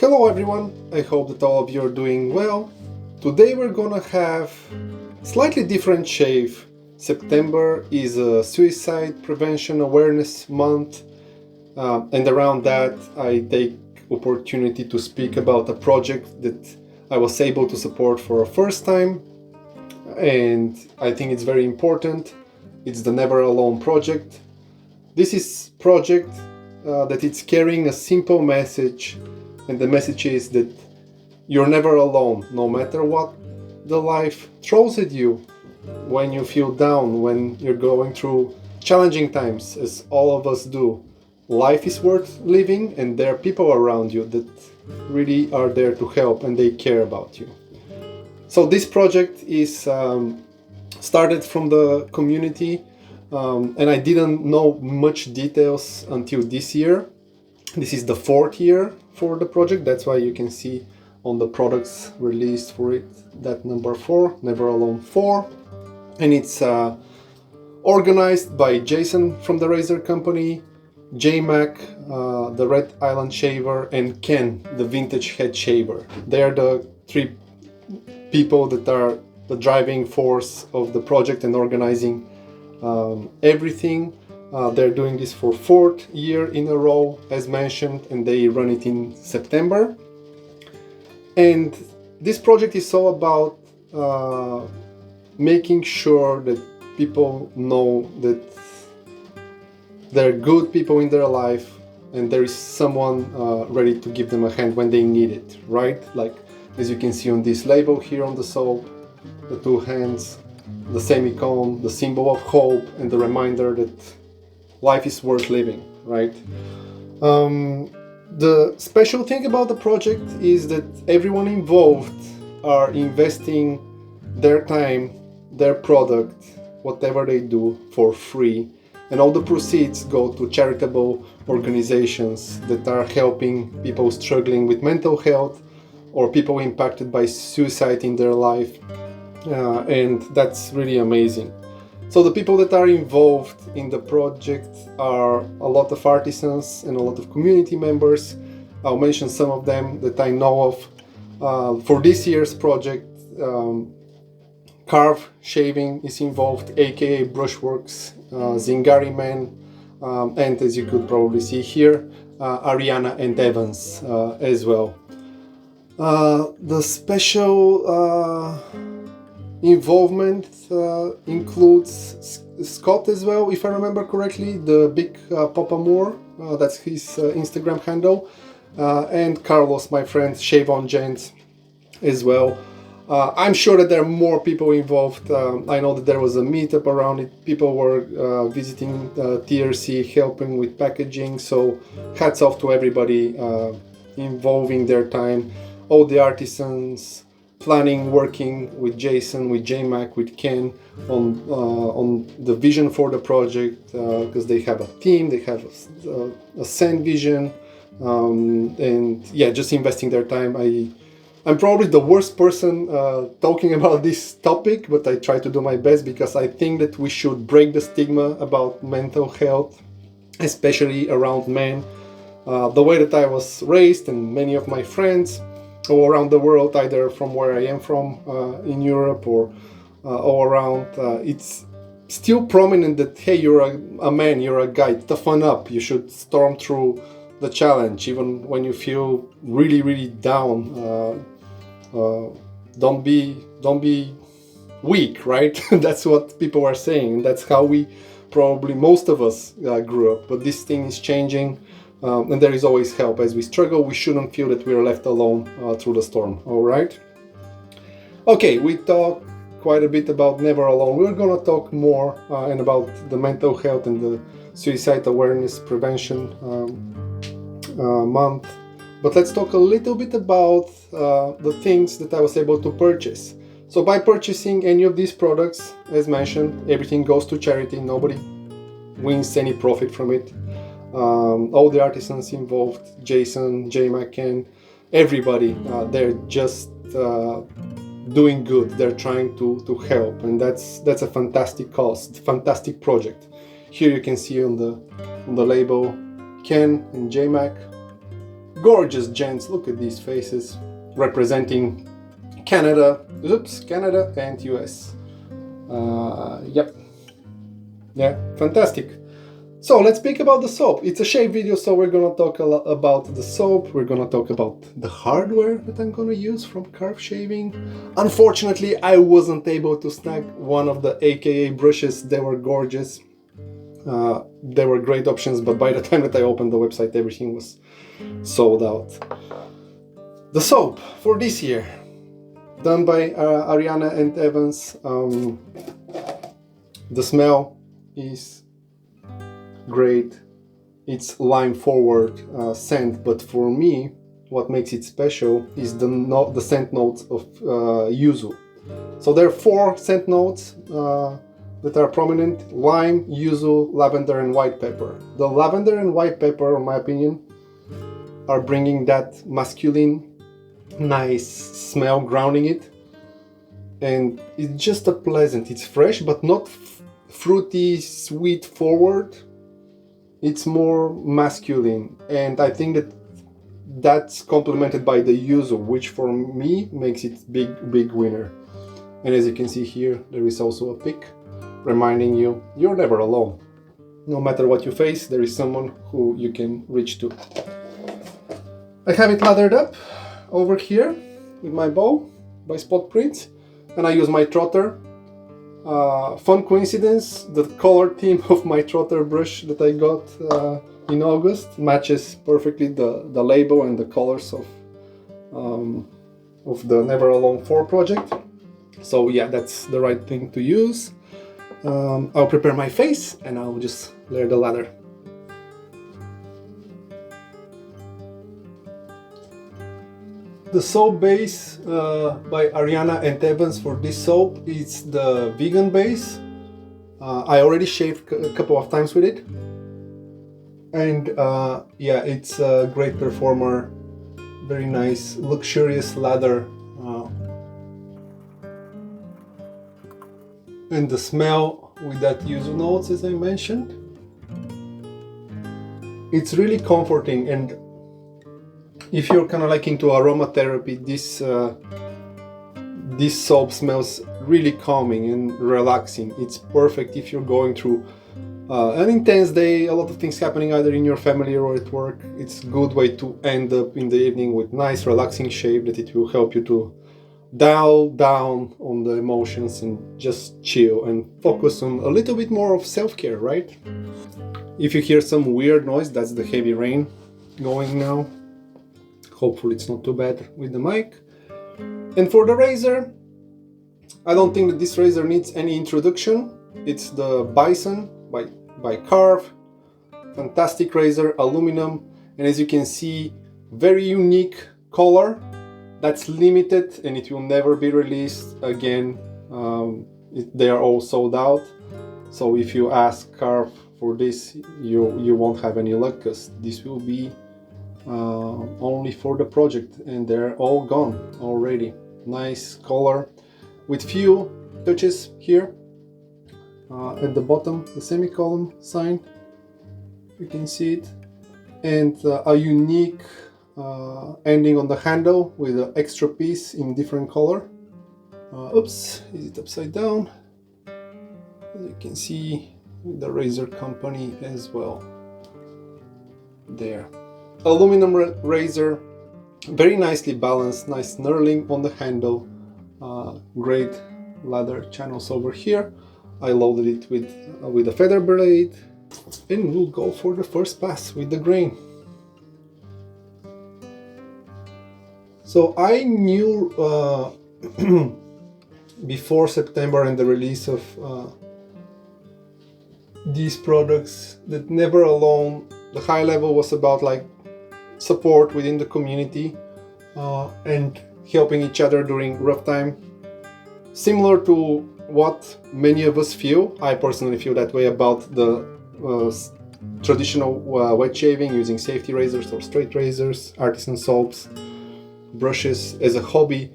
Hello everyone, I hope that all of you are doing well. Today we're gonna have slightly different shave. September is a suicide prevention awareness month, and around that I take opportunity to speak about a project that I was able to support for a first time, and I think it's very important. It's the Never Alone project. This is project that it's carrying a simple message, and the message is that you're never alone, no matter what the life throws at you. When you feel down, when you're going through challenging times, as all of us do, life is worth living, and there are people around you that really are there to help and they care about you. So this project is started from the community, and I didn't know much details until this year. This is the fourth year for the project. That's why you can see on the products released for it that number 4, Never Alone 4. And it's organized by Jason from the Razor Company, J-Mac, the Red Island Shaver, and Ken, the Vintage Head Shaver. They are the 3 people that are the driving force of the project and organizing everything. They're doing this for 4th year in a row, as mentioned, and they run it in September. And this project is all about making sure that people know that there are good people in their life and there is someone ready to give them a hand when they need it, right? Like, as you can see on this label here on the soap, the 2 hands, the semicon, the symbol of hope, and the reminder that life is worth living, right? The special thing about the project is that everyone involved are investing their time, their product, whatever they do, for free, and all the proceeds go to charitable organizations that are helping people struggling with mental health or people impacted by suicide in their life, and that's really amazing. So the people that are involved in the project are a lot of artisans and a lot of community members. I'll mention some of them that I know of. For this year's project, Carve Shaving is involved, aka Brushworks, Zingari Man, and as you could probably see here, Ariana and Evans as well. The special involvement includes Scott as well, if I remember correctly, the big Papa Moore, that's his Instagram handle, and Carlos, my friend, Shave on Gents as well. I'm sure that there are more people involved. I know that there was a meetup around it. People were visiting TRC, helping with packaging, so hats off to everybody involving their time, all the artisans, planning, working with Jason, with J-Mac, with Ken on the vision for the project, because they have a team, they have a send vision, and yeah, just investing their time. I'm probably the worst person talking about this topic, but I try to do my best because I think that we should break the stigma about mental health, especially around men. The way that I was raised and many of my friends all around the world, either from where I am from in Europe or all around, it's still prominent that, hey, you're a man, you're a guy, toughen up, you should storm through the challenge even when you feel really, really down. Don't be weak, right? That's what people are saying. That's how we probably, most of us, grew up. But this thing is changing. And there is always help. As we struggle, we shouldn't feel that we are left alone through the storm, all right? Okay, we talked quite a bit about Never Alone. We're gonna talk more and about the mental health and the suicide awareness prevention month. But let's talk a little bit about the things that I was able to purchase. So by purchasing any of these products, as mentioned, everything goes to charity. Nobody wins any profit from it. All the artisans involved, Jason, J. McCann, everybody, they're just doing good. They're trying to help, and that's a fantastic cause, fantastic project. Here you can see on the label Ken and J. Mac. gorgeous gents. Look at these faces representing Canada, Canada and US. Yep, yeah, fantastic. So let's speak about the soap. It's a shave video, so we're gonna talk a lot about the soap. We're gonna talk about the hardware that I'm gonna use from Carve Shaving. Unfortunately, I wasn't able to snag one of the AKA brushes. They were gorgeous. They were great options, but by the time that I opened the website, everything was sold out. The soap for this year, done by Ariana and Evans. The smell is great. It's lime forward scent, but for me what makes it special is the scent notes of yuzu. So there are 4 scent notes that are prominent: lime, yuzu, lavender and white pepper. The lavender and white pepper, in my opinion, are bringing that masculine nice smell, grounding it, and it's just a pleasant, it's fresh but not fruity sweet forward. It's more masculine, and I think that that's complemented by the yuzu, which for me makes it big winner. And as you can see here, there is also a pic reminding you you're never alone. No matter what you face, there is someone who you can reach to. I have it lathered up over here with my bow by Spot Prints, and I use my trotter. Fun coincidence, the color theme of my trotter brush that I got in August matches perfectly the label and the colors of the Never Alone 4 project. So yeah, that's the right thing to use. I'll prepare my face and I'll just layer the lather. The soap base by Ariana and Evans for this soap is the vegan base. I already shaved a couple of times with it, and yeah, it's a great performer. Very nice, luxurious lather, and the smell with that yuzu notes, as I mentioned, it's really comforting. And if you're kind of like into aromatherapy, this soap smells really calming and relaxing. It's perfect if you're going through an intense day, a lot of things happening either in your family or at work. It's a good way to end up in the evening with nice relaxing shave that it will help you to dial down on the emotions and just chill and focus on a little bit more of self-care, right? If you hear some weird noise, that's the heavy rain going now. Hopefully it's not too bad with the mic. And for the razor, I don't think that this razor needs any introduction. It's the Bison by Carve. Fantastic razor, aluminum, and as you can see, very unique color that's limited and it will never be released again. They are all sold out. So if you ask Carve for this, you won't have any luck, because this will be only for the project, and they're all gone already. Nice color with few touches here at the bottom, the semicolon sign, you can see it, and a unique ending on the handle with an extra piece in different color. Oops, is it upside down? As you can see, the razor company as well there. Aluminum razor, very nicely balanced, nice knurling on the handle, great lather channels over here. I loaded it with a feather blade, and we'll go for the first pass with the grain. So I knew before September and the release of these products that Never Alone, the high level was about like support within the community and helping each other during rough time. Similar to what many of us feel, I personally feel that way about the traditional wet shaving using safety razors or straight razors, artisan soaps, brushes as a hobby.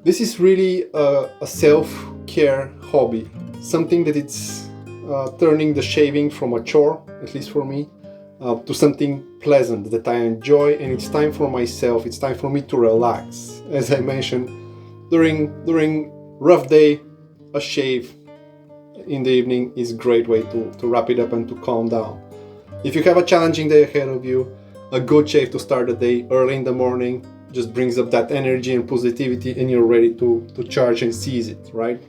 This is really a self-care hobby, something that it's turning the shaving from a chore, at least for me, to something pleasant that I enjoy, and it's time for myself. It's time for me to relax. As I mentioned, during rough day, a shave in the evening is a great way to wrap it up and to calm down. If you have a challenging day ahead of you, a good shave to start the day early in the morning just brings up that energy and positivity, and you're ready to charge and seize it, right?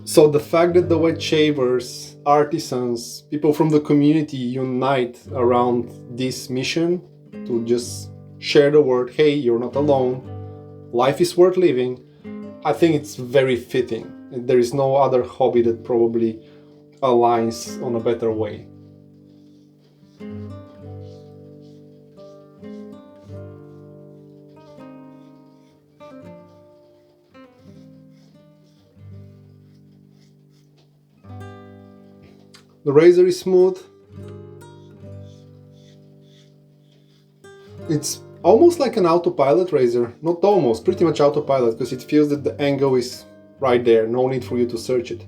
So the fact that the wet shavers, artisans, people from the community unite around this mission to just share the word, hey, you're not alone, life is worth living, I think it's very fitting. There is no other hobby that probably aligns on a better way. The razor is smooth. It's almost like an autopilot razor. Not almost, pretty much autopilot, because it feels that the angle is right there. No need for you to search it.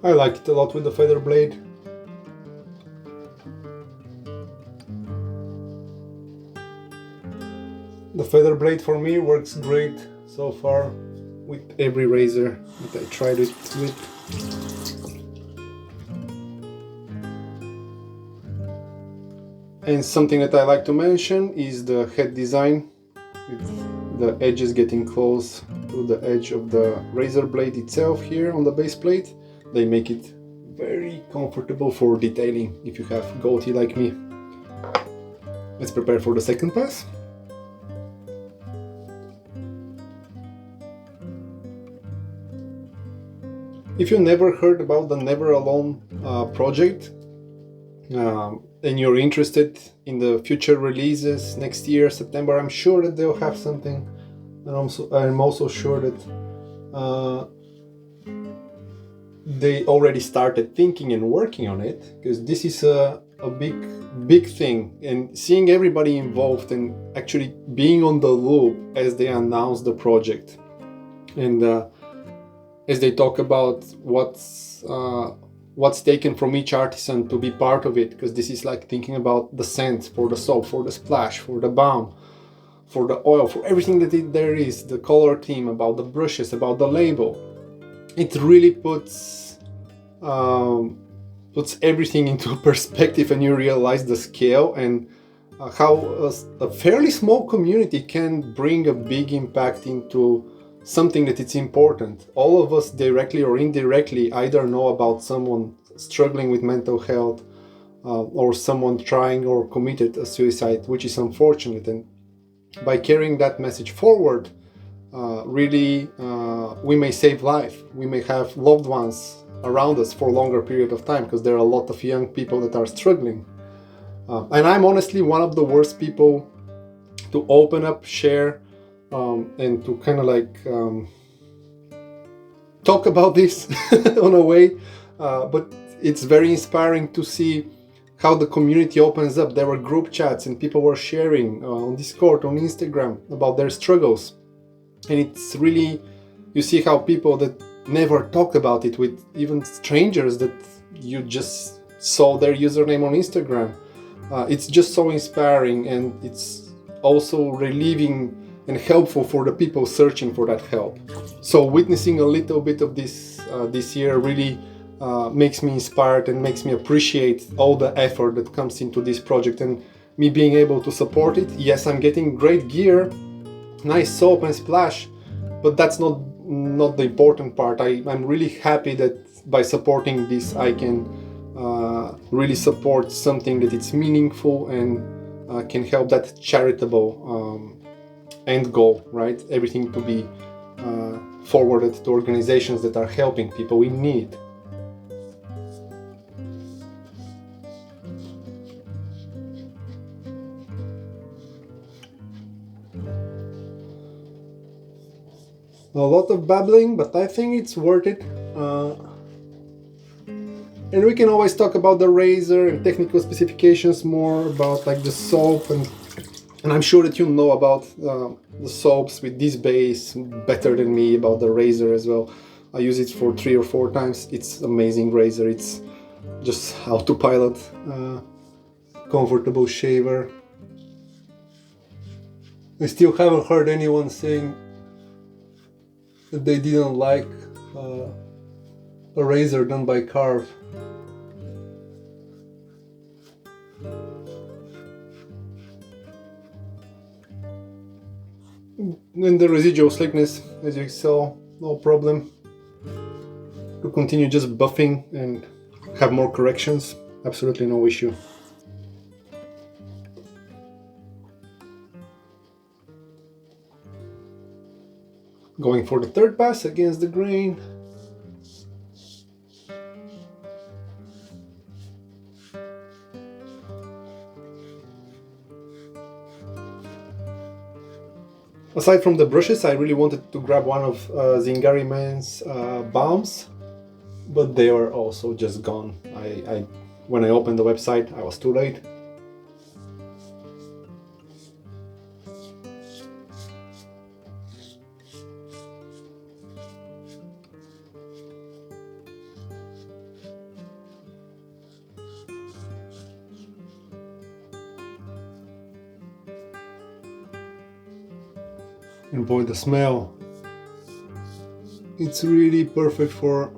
I like it a lot with the feather blade. The feather blade for me works great so far with every razor that I tried it with. And something that I like to mention is the head design, with the edges getting close to the edge of the razor blade itself here on the base plate. They make it very comfortable for detailing if you have goatee like me. Let's prepare for the second pass. If you never heard about the Never Alone project, and you're interested in the future releases next year, September, I'm sure that they'll have something. And I'm also sure that they already started thinking and working on it, because this is a big thing, and seeing everybody involved and actually being on the loop as they announce the project, and as they talk about what's taken from each artisan to be part of it, because this is like thinking about the scent for the soap, for the splash, for the balm, for the oil, for everything that there is, the color theme, about the brushes, about the label. It really puts everything into perspective, and you realize the scale and how a fairly small community can bring a big impact into something that it's important. All of us, directly or indirectly, either know about someone struggling with mental health or someone trying or committed a suicide, which is unfortunate. And by carrying that message forward, really we may save life. We may have loved ones around us for a longer period of time, because there are a lot of young people that are struggling. And I'm honestly one of the worst people to open up, share, and to kind of like talk about this on a way. But it's very inspiring to see how the community opens up. There were group chats and people were sharing on Discord, on Instagram, about their struggles. And it's really, you see how people that never talk about it with even strangers that you just saw their username on Instagram. It's just so inspiring, and it's also relieving and helpful for the people searching for that help. So witnessing a little bit of this this year really makes me inspired and makes me appreciate all the effort that comes into this project and me being able to support it. Yes, I'm getting great gear, nice soap and splash, but that's not the important part. I'm really happy that by supporting this I can really support something that it's meaningful and can help that charitable end goal, right? Everything to be forwarded to organizations that are helping people in need. A lot of babbling, but I think it's worth it. And we can always talk about the razor and technical specifications more about like the soap, and I'm sure that you know about the soaps with this base better than me, about the razor as well. I use it for 3 or 4 times. It's amazing razor. It's just autopilot, comfortable shaver. I still haven't heard anyone saying that they didn't like a razor done by Carve. And the residual slickness, as you saw, no problem. To continue just buffing and have more corrections, absolutely no issue. Going for the third pass against the grain. Aside from the brushes, I really wanted to grab one of Zingari Man's balms, but they were also just gone. When I opened the website, I was too late. And boy, the smell, it's really perfect for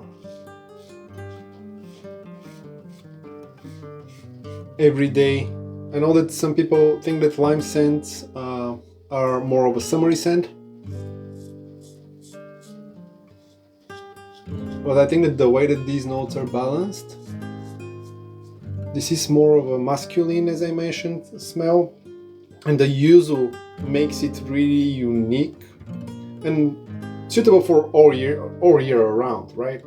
every day. I know that some people think that lime scents are more of a summery scent, but I think that the way that these notes are balanced, this is more of a masculine, as I mentioned, smell, and the yuzu makes it really unique and suitable for all year around, right?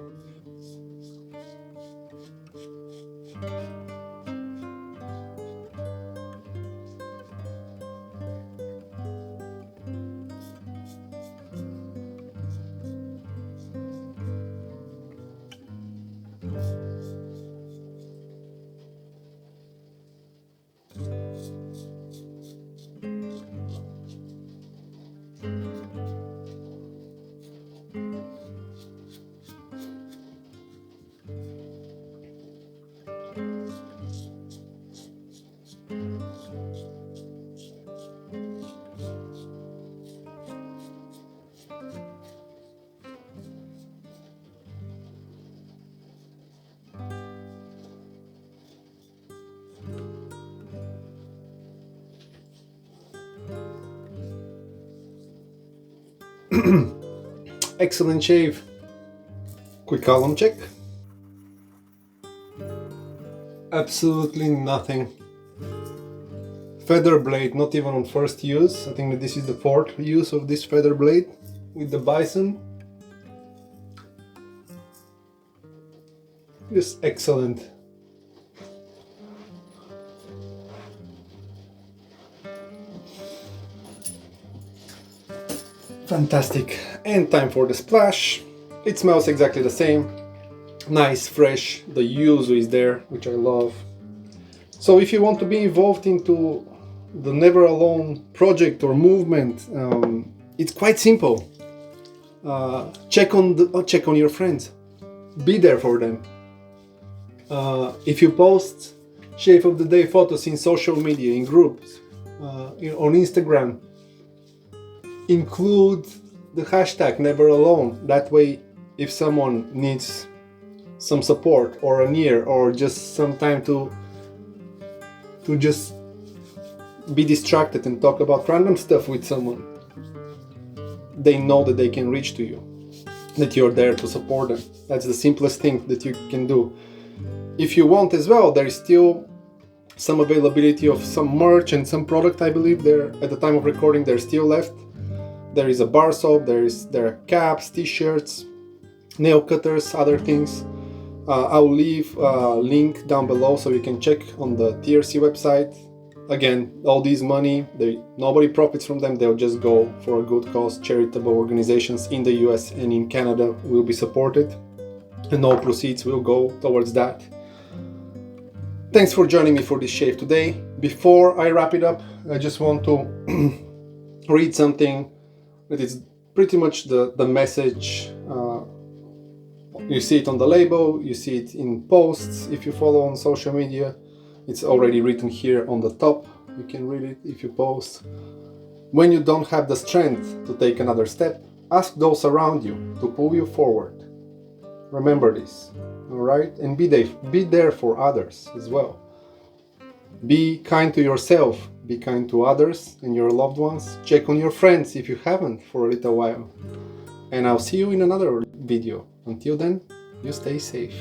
Excellent shave. Quick column check. Absolutely nothing. Feather blade, not even on first use. I think that this is the 4th use of this feather blade with the bison. Just excellent. Fantastic. And time for the splash. It smells exactly the same. Nice, fresh. The yuzu is there, which I love. So if you want to be involved into the Never Alone project or movement, it's quite simple. Check on your friends. Be there for them. If you post shave of the day photos in social media, in groups, on Instagram, include the hashtag Never Alone. That way, if someone needs some support or an ear or just some time to just be distracted and talk about random stuff with someone, they know that they can reach to you, that you're there to support them. That's the simplest thing that you can do. If you want as well, there is still some availability of some merch and some product. I believe there at the time of recording there's still left. There is a bar soap, there are caps, t-shirts, nail cutters, other things. I'll leave a link down below so you can check on the TRC website. Again, all this money, nobody profits from them, they'll just go for a good cause. Charitable organizations in the US and in Canada will be supported, and all proceeds will go towards that. Thanks for joining me for this shave today. Before I wrap it up, I just want to read something that is pretty much the message. You see it on the label, you see it in posts. If you follow on social media, it's already written here on the top. You can read it if you post. When you don't have the strength to take another step, ask those around you to pull you forward. Remember this, all right? And be there for others as well. Be kind to yourself, be kind to others and your loved ones. Check on your friends if you haven't for a little while. And I'll see you in another video. Until then, you stay safe.